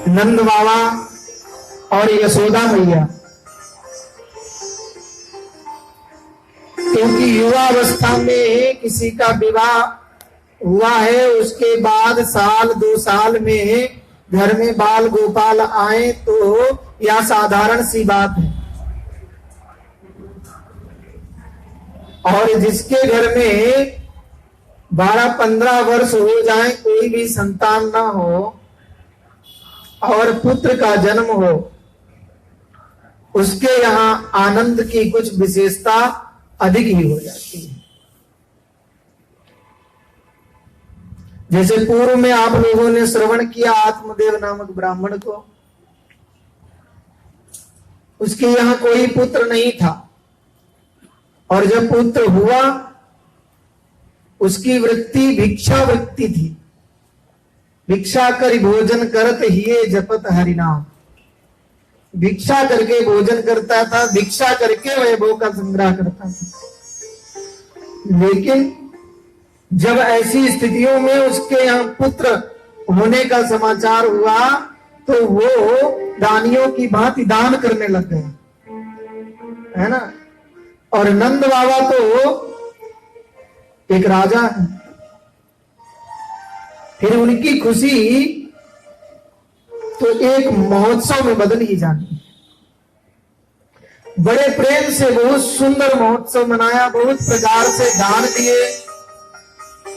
नंद बाबा और यशोदा मैया, क्योंकि युवा अवस्था में किसी का विवाह हुआ है, उसके बाद साल 2 साल में घर में बाल गोपाल आए तो यह साधारण सी बात है। और जिसके घर में 12-15 वर्ष हो जाए, कोई भी संतान ना हो और पुत्र का जन्म हो, उसके यहाँ आनंद की कुछ विशेषता अधिक ही हो जाती है। जैसे पूर्व में आप लोगों ने श्रवण किया आत्मदेव नामक ब्राह्मण को, उसके यहाँ कोई पुत्र नहीं था, और जब पुत्र हुआ उसकी वृत्ति भिक्षा वृत्ति थी। भिक्षा कर भोजन करत हिये जपत हरि नाम, भिक्षा करके भोजन करता था, भिक्षा करके वैभव का संग्रह करता था। लेकिन जब ऐसी स्थितियों में उसके यहाँ पुत्र होने का समाचार हुआ तो वो दानियों की भांति दान करने लग गए, है ना। और नंद बाबा तो एक राजा है, फिर उनकी खुशी तो एक महोत्सव में बदल ही जानी। बड़े प्रेम से बहुत सुंदर महोत्सव मनाया, बहुत प्रकार से दान दिए,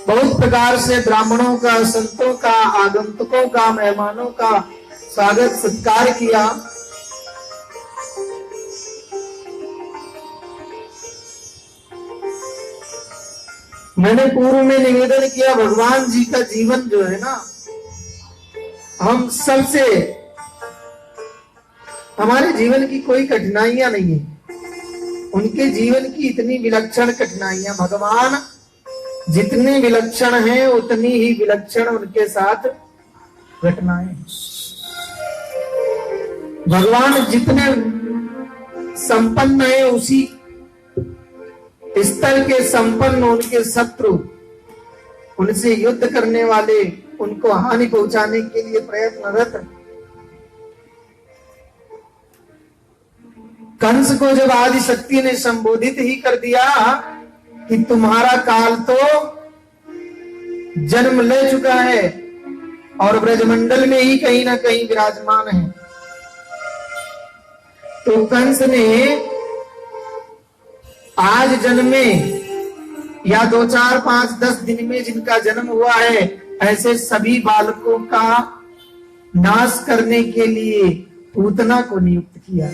बहुत प्रकार से ब्राह्मणों का, संतों का, आगंतुकों का, मेहमानों का स्वागत सत्कार किया। मैंने पूर्व में निवेदन किया, भगवान जी का जीवन जो है ना, हम सबसे, हमारे जीवन की कोई कठिनाइयां नहीं है, उनके जीवन की इतनी विलक्षण कठिनाइयां। भगवान जितने विलक्षण हैं उतनी ही विलक्षण उनके साथ घटनाएं। भगवान जितने संपन्न है उसी स्तर के संपन्न उनके शत्रु, उनसे युद्ध करने वाले, उनको हानि पहुंचाने के लिए प्रयत्नरत। कंस को जब आदि शक्ति ने संबोधित ही कर दिया कि तुम्हारा काल तो जन्म ले चुका है और ब्रजमंडल में ही कहीं ना कहीं विराजमान है, तो कंस ने आज जन्मे या 2, 4, 5, 10 दिन में जिनका जन्म हुआ है, ऐसे सभी बालकों का नाश करने के लिए पूतना को नियुक्त किया।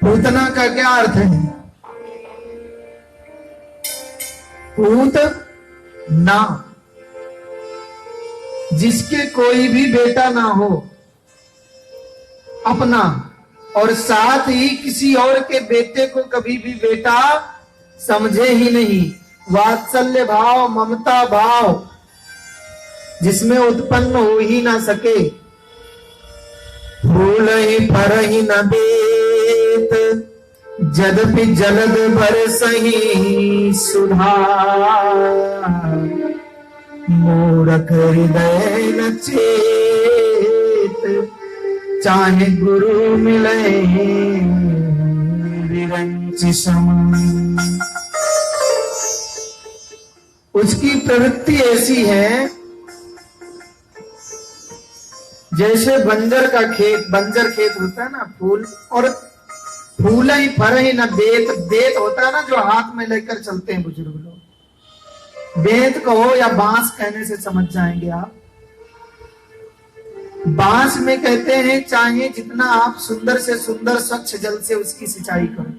पूतना का क्या अर्थ है? पूत ना, जिसके कोई भी बेटा ना हो अपना, और साथ ही किसी और के बेटे को कभी भी बेटा समझे ही नहीं। वात्सल्य भाव, ममता भाव जिसमें उत्पन्न हो ही ना सके। फूल ही फर ही न बेत, जदपि जलद बरसहि सुधा, मूढ़क हृदय न चेत, चाहे गुरु मिले विरंचि सम। उसकी प्रवृत्ति ऐसी है जैसे बंजर का खेत, बंजर खेत होता है ना, फूल और फूल ही फर ही न बेत। बेत होता है ना जो हाथ में लेकर चलते हैं बुजुर्ग लोग, बेत कहो या बांस कहने से समझ जाएंगे आप। बांस में कहते हैं चाहे जितना आप सुंदर से सुंदर स्वच्छ जल से उसकी सिंचाई करो,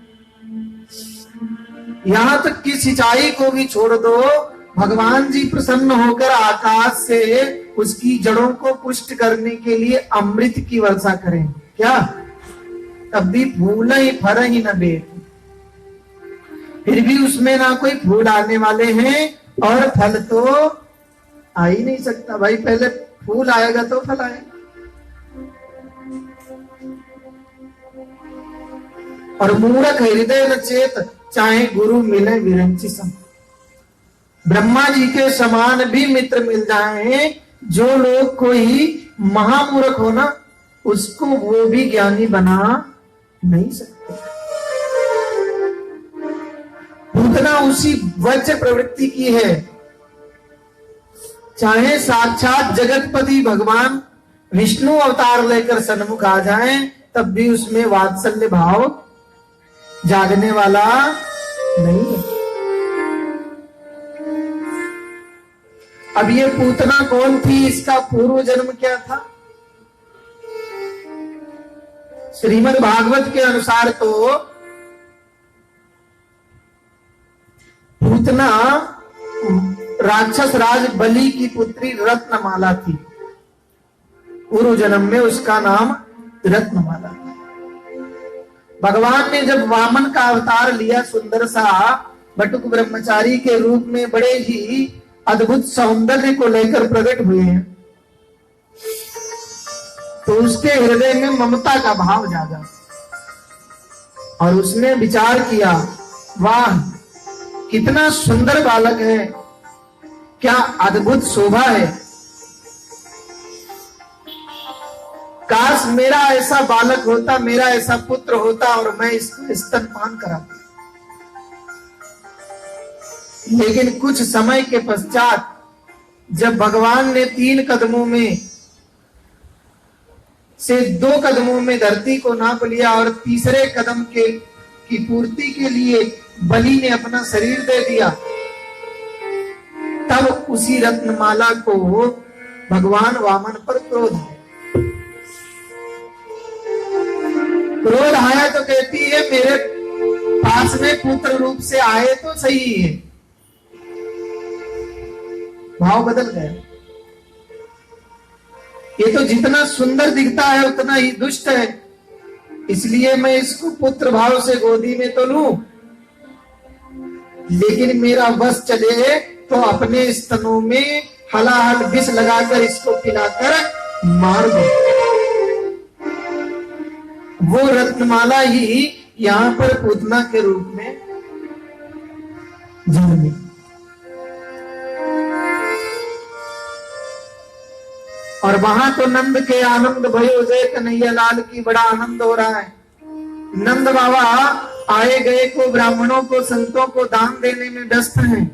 यहां तक कि सिंचाई को भी छोड़ दो, भगवान जी प्रसन्न होकर आकाश से उसकी जड़ों को पुष्ट करने के लिए अमृत की वर्षा करें क्या, तब भी फूल ही फर ही न बेत। फिर भी उसमें ना कोई फूल आने वाले हैं और फल तो आ ही नहीं सकता। भाई पहले फूल आएगा तो फल आएगा। और मूढ़क हृदय न चेत, चाहे गुरु मिले विरंची सम। ब्रह्मा जी के समान भी मित्र मिल जाए जो लोग कोई महामूर्ख हो ना, उसको वो भी ज्ञानी बना नहीं सकते। पूतना उसी वज्र प्रवृत्ति की है। चाहे साक्षात जगतपति भगवान विष्णु अवतार लेकर सन्मुख आ जाएं, तब भी उसमें वात्सल्य भाव जागने वाला नहीं है। अब ये पूतना कौन थी, इसका पूर्व जन्म क्या था? श्रीमद् भागवत के अनुसार तो पूतना राक्षस राज बलि की पुत्री रत्नमाला थी। पूर्व जन्म में उसका नाम रत्नमाला था। भगवान ने जब वामन का अवतार लिया, सुंदर सा बटुक ब्रह्मचारी के रूप में बड़े ही अद्भुत सौंदर्य को लेकर प्रकट हुए हैं, तो उसके हृदय में ममता का भाव जागा और उसने विचार किया, वाह कितना सुंदर बालक है, क्या अद्भुत शोभा है, काश मेरा ऐसा बालक होता, मेरा ऐसा पुत्र होता और मैं इसको स्तनपान कराता। लेकिन कुछ समय के पश्चात जब भगवान ने 3 कदमों में से 2 कदमों में धरती को नाप लिया और तीसरे कदम की पूर्ति के लिए बलि ने अपना शरीर दे दिया, तब उसी रत्नमाला को भगवान वामन पर क्रोध आया। क्रोध आया तो कहती है, मेरे पास में पुत्र रूप से आए तो सही है। भाव बदल गया। ये तो जितना सुंदर दिखता है उतना ही दुष्ट है, इसलिए मैं इसको पुत्र भाव से गोदी में तो लूं, लेकिन मेरा बस चले तो अपने स्तनों में हलाहल विष लगाकर इसको पिलाकर मार दो। वो रत्नमाला ही यहां पर पूतना के रूप में जन्मी। और वहां तो नंद के आनंद भयो जय कन्हैया लाल की बड़ा आनंद हो रहा है। नंद बाबा आए गए को, ब्राह्मणों को, संतों को दान देने में व्यस्त हैं।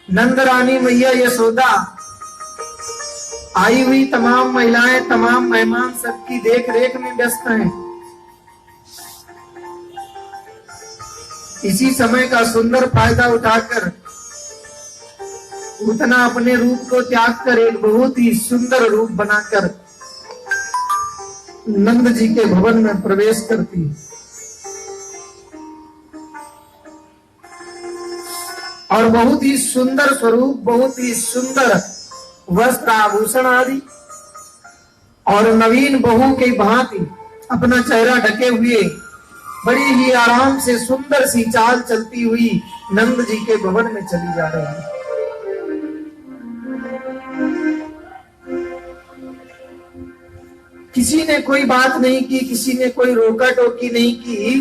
नंद रानी मैया यशोदा, आई हुई तमाम महिलाएं, तमाम मेहमान सबकी देख रेख में व्यस्त हैं। इसी समय का सुंदर फायदा उठाकर पूतना अपने रूप को त्याग कर एक बहुत ही सुंदर रूप बनाकर नंद जी के भवन में प्रवेश करती है और बहुत ही सुंदर स्वरूप, बहुत ही सुंदर वस्त्र आभूषण आदि और नवीन बहू की भांति अपना चेहरा ढके हुए बड़ी ही आराम से सुंदर सी चाल चलती हुई नंद जी के भवन में चली जा रही है। किसी ने कोई बात नहीं की, किसी ने कोई रोका टोकी नहीं की,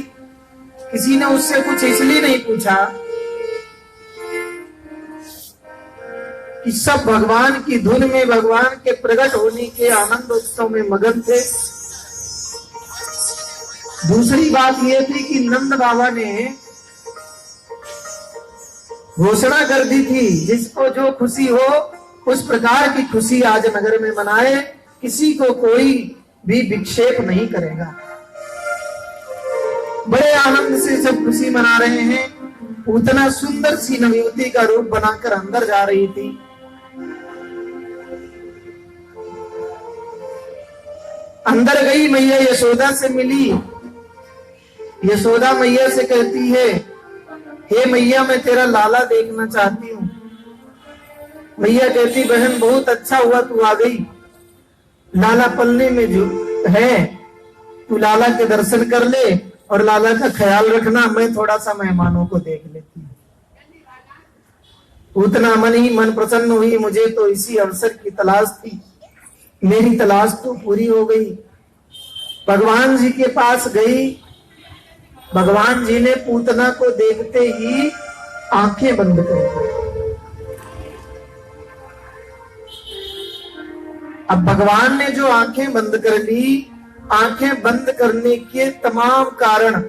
किसी ने उससे कुछ इसलिए नहीं पूछा कि सब भगवान की धुन में, भगवान के प्रकट होने के आनंद उत्सव में मगन थे। दूसरी बात यह थी कि नंद बाबा ने घोषणा कर दी थी, जिसको जो खुशी हो उस प्रकार की खुशी आज नगर में मनाए, किसी को कोई भी विक्षेप नहीं करेगा। बड़े आनंद से सब खुशी मना रहे हैं। उतना सुंदर सी नवयुवती का रूप बनाकर अंदर जा रही थी। अंदर गई, मैया यशोदा से मिली। यशोदा मैया से कहती है, हे मैया मैं तेरा लाला देखना चाहती हूँ। मैया कहती, बहन बहुत अच्छा हुआ तू आ गई, लाला पलने में जो है, तू लाला के दर्शन कर ले और लाला का ख्याल रखना, मैं थोड़ा सा मेहमानों को देख लेती हूँ। उतना मन ही मन प्रसन्न हुई, मुझे तो इसी अवसर की तलाश थी, मेरी तलाश तो पूरी हो गई। भगवान जी के पास गई, भगवान जी ने पूतना को देखते ही आंखें बंद कर दी। अब भगवान ने जो आंखें बंद कर ली, आंखें बंद करने के तमाम कारण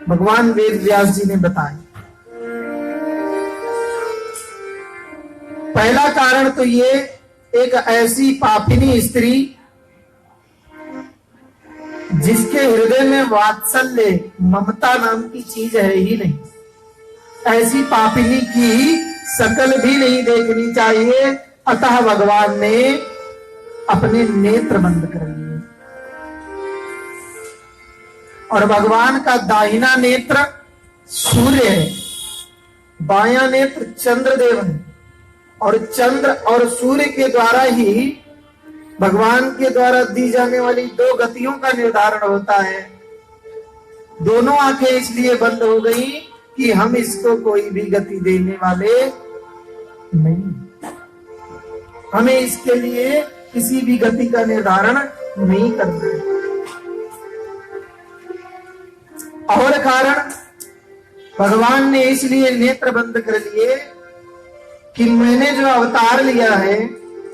भगवान वेद व्यास जी ने बताए। पहला कारण तो ये, एक ऐसी पापिनी स्त्री जिसके हृदय में वात्सल्य ममता नाम की चीज है ही नहीं, ऐसी पापिनी की शकल भी नहीं देखनी चाहिए। अतः भगवान ने अपने नेत्र बंद कर लिए और भगवान का दाहिना नेत्र सूर्य है, बायां नेत्र चंद्रदेव है और चंद्र और सूर्य के द्वारा ही भगवान के द्वारा दी जाने वाली दो गतियों का निर्धारण होता है। दोनों आंखें इसलिए बंद हो गई कि हम इसको कोई भी गति देने वाले नहीं, हमें इसके लिए किसी भी गति का निर्धारण नहीं करना है। और कारण भगवान ने इसलिए नेत्र बंद कर लिए कि मैंने जो अवतार लिया है,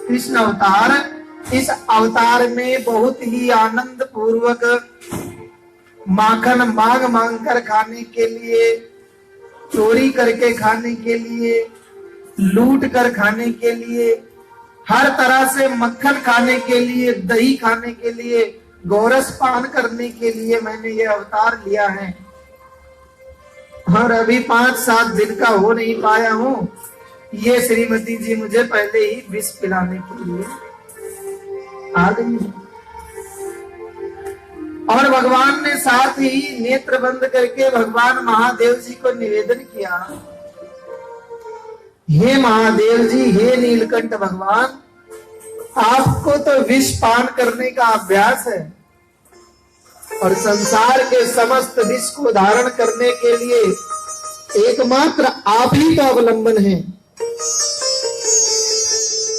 कृष्ण अवतार, इस अवतार में बहुत ही आनंद पूर्वक माखन मांग मांग कर खाने के लिए, चोरी करके खाने के लिए, लूट कर खाने के लिए, हर तरह से मक्खन खाने के लिए, दही खाने के लिए, गोरस पान करने के लिए मैंने ये अवतार लिया है। और अभी 5-7 दिन का हो नहीं पाया हूं, ये श्रीमती जी मुझे पहले ही विष पिलाने के लिए आ गई। और भगवान ने साथ ही नेत्र बंद करके भगवान महादेव जी को निवेदन किया, हे महादेव जी, हे नीलकंठ भगवान, आपको तो विष पान करने का अभ्यास है और संसार के समस्त विष को धारण करने के लिए एकमात्र आप ही का अवलंबन है।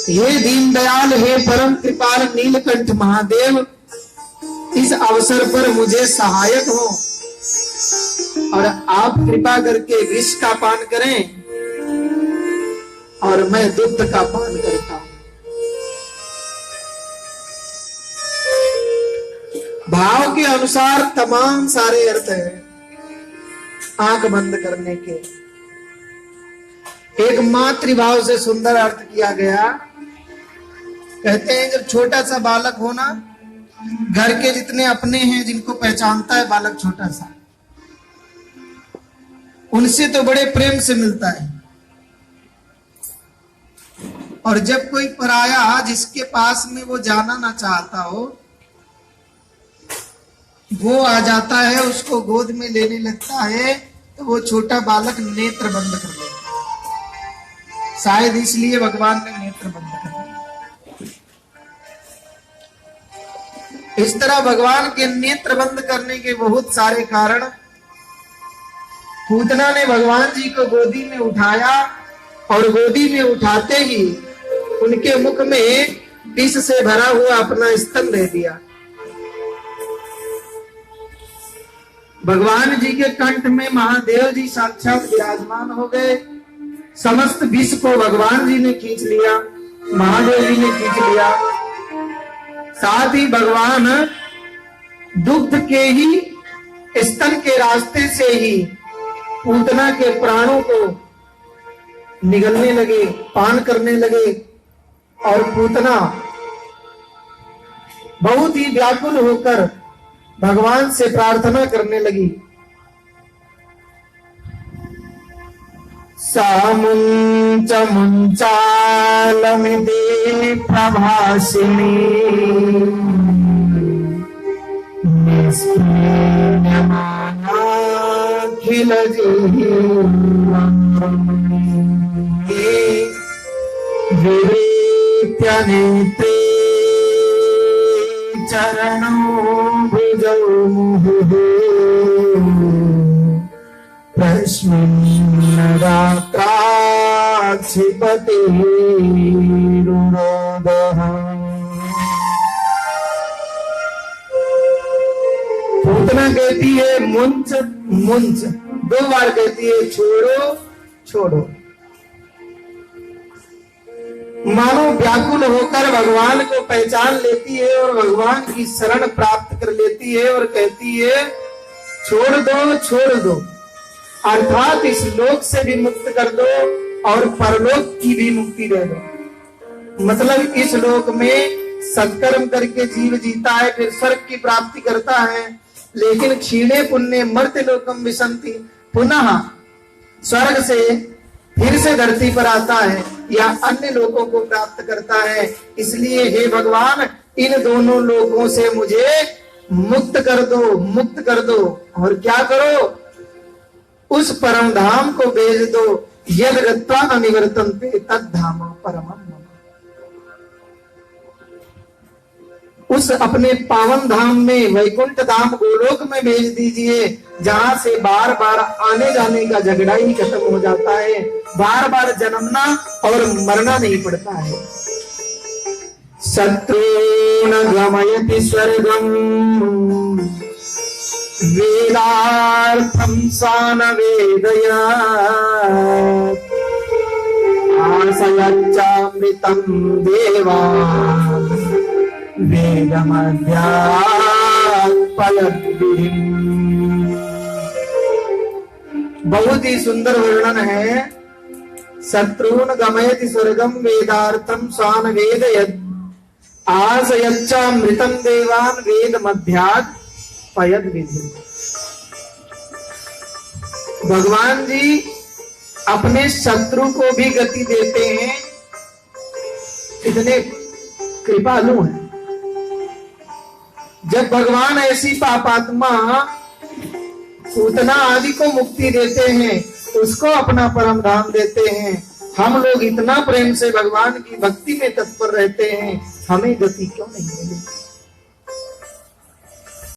हे दीनदयाल, हे परम कृपाल नीलकंठ महादेव, इस अवसर पर मुझे सहायक हो और आप कृपा करके विष का पान करें और मैं दुग्ध का पान करता हूं। भाव के अनुसार तमाम सारे अर्थ हैं आंख बंद करने के। एक मातृभाव से सुंदर अर्थ किया गया। कहते हैं जब छोटा सा बालक हो ना, घर के जितने अपने हैं जिनको पहचानता है बालक छोटा सा, उनसे तो बड़े प्रेम से मिलता है। और जब कोई पराया जिसके पास में वो जाना ना चाहता हो, वो आ जाता है, उसको गोद में लेने लगता है, तो वो छोटा बालक नेत्र बंद कर लेता है। शायद इसलिए भगवान ने नेत्र बंद कर दिया। इस तरह भगवान के नेत्र बंद करने के बहुत सारे कारण। पूतना ने भगवान जी को गोदी में उठाया और गोदी में उठाते ही उनके मुख में विष से भरा हुआ अपना स्तन दे दिया। भगवान जी के कंठ में महादेव जी साक्षात विराजमान हो गए। समस्त विष को भगवान जी ने खींच लिया, महादेव जी ने खींच लिया। साथ ही भगवान दुग्ध के ही स्तन के रास्ते से ही पूतना के प्राणों को निगलने लगे, पान करने लगे। और पूतना बहुत ही व्याकुल होकर भगवान से प्रार्थना करने लगी। सामुंच मुंचालमिदे प्रभासिनी निस्पृण्यमानाखिल विवेक्यनेत्रे चरणों भुजौ मुहुः प्रश्नरात्राक्षिपतिरुरोदः। पूतना कहती है मुंच मुंच, 2 बार कहती है छोड़ो छोड़ो। मानो व्याकुल होकर भगवान को पहचान लेती है और भगवान की शरण प्राप्त कर लेती है और कहती है छोड़ दो, अर्थात इस लोक से भी मुक्त कर दो और परलोक की भी मुक्ति दे दो। मतलब इस लोक में सत्कर्म करके जीव जीता है, फिर स्वर्ग की प्राप्ति करता है, लेकिन क्षीणे पुण्य मर्त्य लोकम विसंति, पुनः स्वर्ग से फिर से धरती पर आता है या अन्य लोगों को प्राप्त करता है। इसलिए हे भगवान, इन दोनों लोगों से मुझे मुक्त कर दो और क्या करो, उस परम धाम को भेज दो। यद गत्वा न निवर्तन्ते तद धाम परमम् मम। उस अपने पावन धाम में, वैकुंठ धाम गोलोक में भेज दीजिए, जहां से बार बार आने जाने का झगड़ा ही खत्म हो जाता है, बार बार जन्मना और मरना नहीं पड़ता है। शत्रून् गमयति स्वर्गम् वेदार्थं सा न वेदयात् आशयच्चामृतं देवान् बहुत ही सुंदर वर्णन है। शत्रून् गमयति स्वर्गम वेदार्थम स्वान वेदयत् आशयच्चामृतं देवान् वेद मध्यात् पयद विधि। भगवान जी अपने शत्रु को भी गति देते हैं, इतने कृपालु हैं। जब भगवान ऐसी पापात्मा उतना आदि को मुक्ति देते हैं, उसको अपना परम धाम देते हैं, हम लोग इतना प्रेम से भगवान की भक्ति में तत्पर रहते हैं, हमें गति क्यों नहीं मिली?